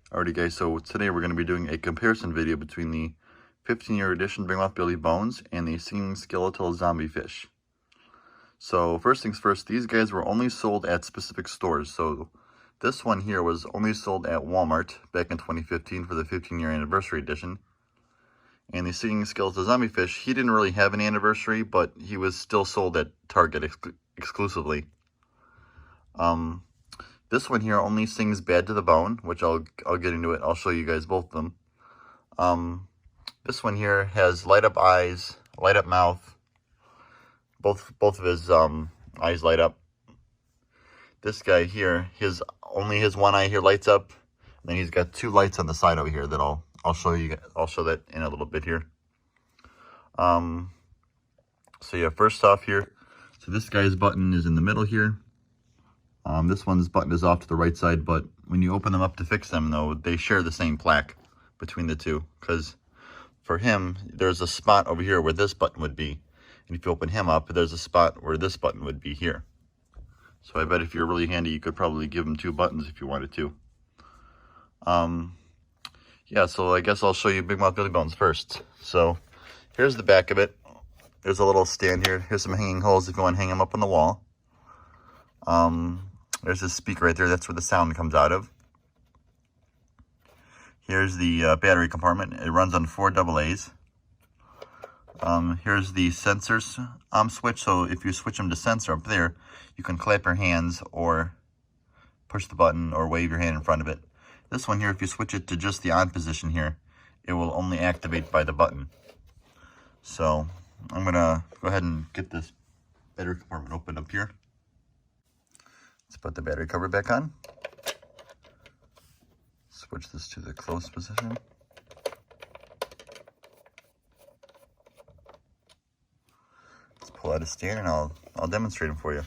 Alrighty guys, so today we're going to be doing a comparison video between the 15-year edition Bring Off Billy Bones and the Singing Skeletal Zombie Fish. So first things first, these guys were only sold at specific stores. So this one here was only sold at Walmart back in 2015 for the 15-year anniversary edition. And the Singing Skeletal Zombie Fish, he didn't really have an anniversary, but he was still sold at Target exclusively. This one here only sings Bad to the Bone, which I'll get into it. I'll show you guys both of them. This one here has light up eyes, light up mouth. Both of his eyes light up. This guy here, only his one eye here lights up. And then he's got two lights on the side over here that I'll show you. I'll show that in a little bit here. So yeah, first off here, so this guy's button is in the middle here. This one's button is off to the right side, but when you open them up to fix them, though, they share the same plaque between the two. Because for him, there's a spot over here where this button would be. And if you open him up, there's a spot where this button would be here. So I bet if you're really handy, you could probably give him two buttons if you wanted to. Yeah, so I guess I'll show you Big Mouth Billy Bones first. So here's the back of it. There's a little stand here. Here's some hanging holes if you want to hang them up on the wall. There's this speaker right there. That's where the sound comes out of. Here's the battery compartment. It runs on 4 AA's. Here's the sensors switch. So if you switch them to sensor up there, you can clap your hands or push the button or wave your hand in front of it. This one here, if you switch it to just the on position here, it will only activate by the button. So I'm going to go ahead and get this battery compartment opened up here. Let's put the battery cover back on. Switch this to the closed position. Let's pull out a stand and I'll demonstrate them for you.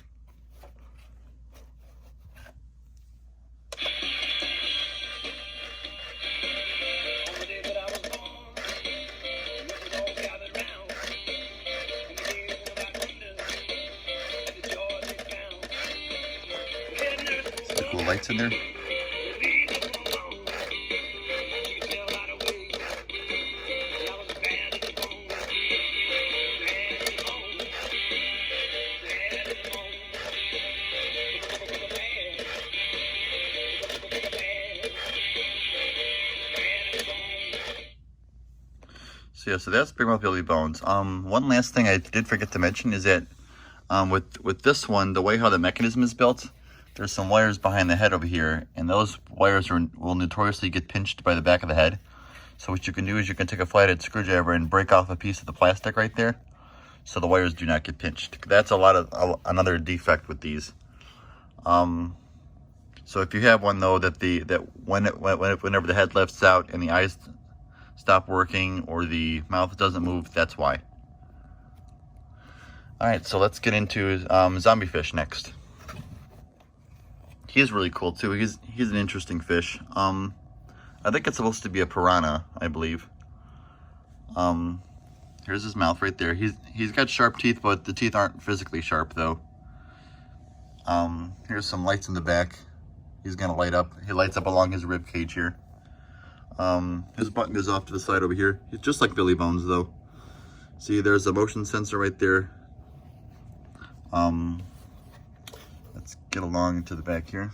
See the cool lights in there? So yeah, so that's Big Mouth Billy Bones. One last thing I did forget to mention is that with this one, the way how the mechanism is built, there's some wires behind the head over here, and those wires will notoriously get pinched by the back of the head. So what you can do is you can take a flathead screwdriver and break off a piece of the plastic right there, so the wires do not get pinched. That's another defect with these. So if you have one though whenever the head lifts out and the eyes stop working or the mouth doesn't move, that's why. Alright, so let's get into Zombie Fish next. He's really cool too. He's an interesting fish. I think it's supposed to be a piranha, I believe. Here's his mouth right there. He's got sharp teeth, but the teeth aren't physically sharp though. Here's some lights in the back. He's gonna light up. He lights up along his rib cage here. His button goes off to the side over here. He's just like Billy Bones though. See, there's a motion sensor right there. Let's get along to the back here.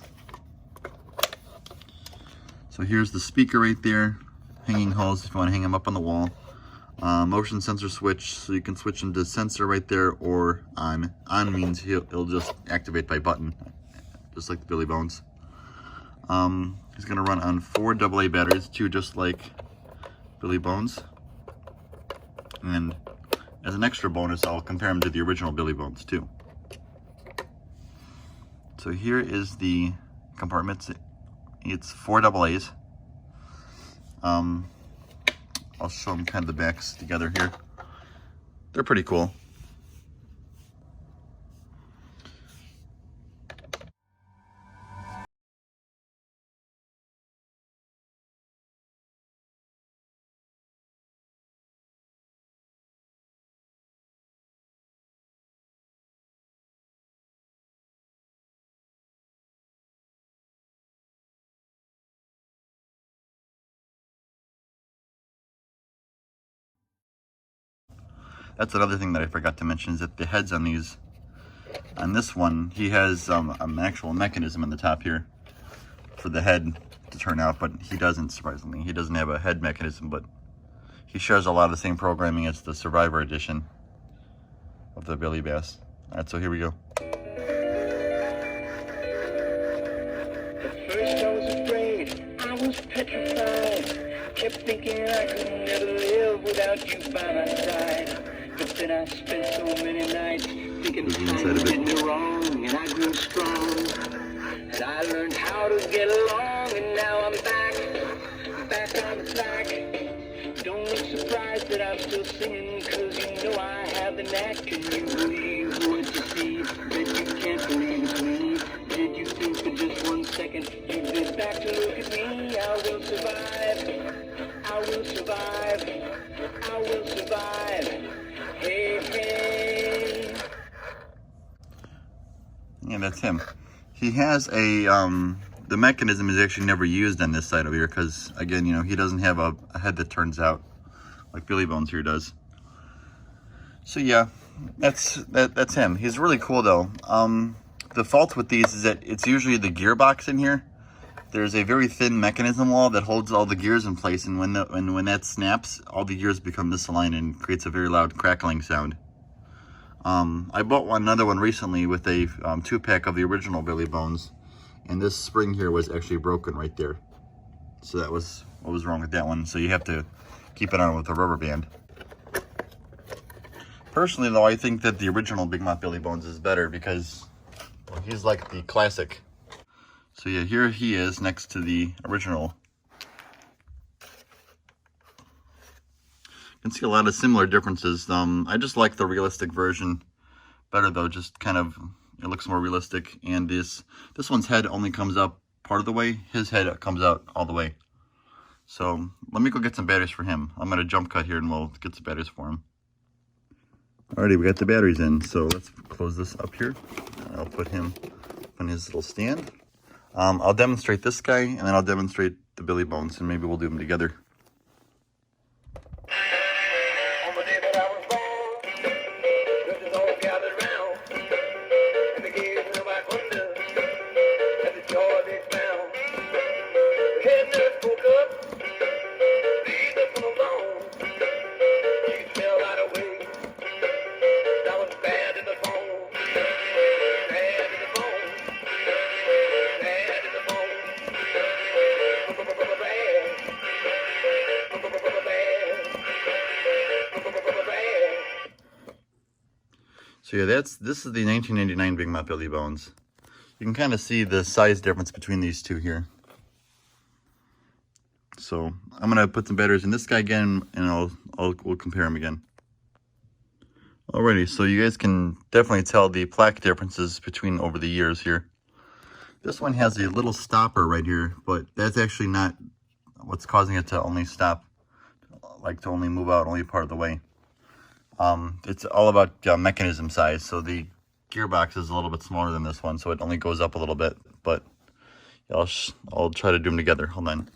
So here's the speaker right there. Hanging holes if you want to hang them up on the wall. Motion sensor switch, so you can switch them to sensor right there or on. On means he'll just activate by button, just like the Billy Bones. He's going to run on 4 AA batteries, 2 just like Billy Bones. And as an extra bonus, I'll compare him to the original Billy Bones too. So here is the compartment. It's 4 AA's. I'll show them kind of the backs together here. They're pretty cool. That's another thing that I forgot to mention, is that the heads on these, on this one, he has an actual mechanism in the top here for the head to turn out, but he doesn't, surprisingly. He doesn't have a head mechanism, but he shares a lot of the same programming as the Survivor edition of the Billy Bass. All right, so here we go. At first I was afraid, I was petrified. Kept thinking I could never live without you by my side. But then I spent so many nights thinking time did me wrong, and I grew strong. And I learned how to get along, and now I'm back on the track. Don't look surprised that I'm still singing, cause you know I have the knack. Can you believe what you see, that you can't believe it's me? Did you think for just 1 second you'd be back to look at me? I will survive, I will survive, I will survive. Hey, hey. Yeah, that's him. He has a, the mechanism is actually never used on this side over here because, again, you know, he doesn't have a head that turns out like Billy Bones here does. So yeah, that's him. He's really cool though. The fault with these is that it's usually the gearbox in here. There's a very thin mechanism wall that holds all the gears in place, and when that snaps, all the gears become misaligned and creates a very loud crackling sound. I bought another one recently with a 2-pack of the original Billy Bones, and this spring here was actually broken right there. So that was what was wrong with that one. So you have to keep it on with a rubber band. Personally though, I think that the original Big Mouth Billy Bones is better because, well, he's like the classic. So yeah, here he is next to the original. You can see a lot of similar differences. I just like the realistic version better though, just kind of, it looks more realistic. And this one's head only comes up part of the way. His head comes out all the way. So let me go get some batteries for him. I'm going to jump cut here and we'll get some batteries for him. Alrighty, we got the batteries in. So let's close this up here. I'll put him on his little stand. I'll demonstrate this guy and then I'll demonstrate the Billy Bones, and maybe we'll do them together. So yeah, this is the 1999 Big Mouth Billy Bones. You can kind of see the size difference between these two here. So I'm gonna put some batteries in this guy again, and we'll compare them again. Alrighty, so you guys can definitely tell the plaque differences between over the years here. This one has a little stopper right here, but that's actually not what's causing it to only stop, like to only move out only part of the way. It's all about mechanism size. So the gearbox is a little bit smaller than this one, so it only goes up a little bit. But I'll try to do them together. Hold on.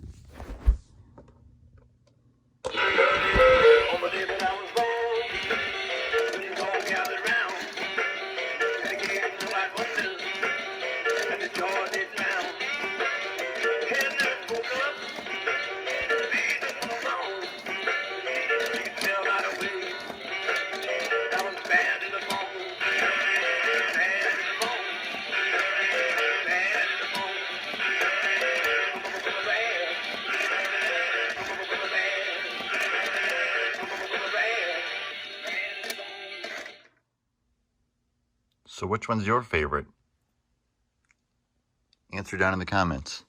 So which one's your favorite? Answer down in the comments.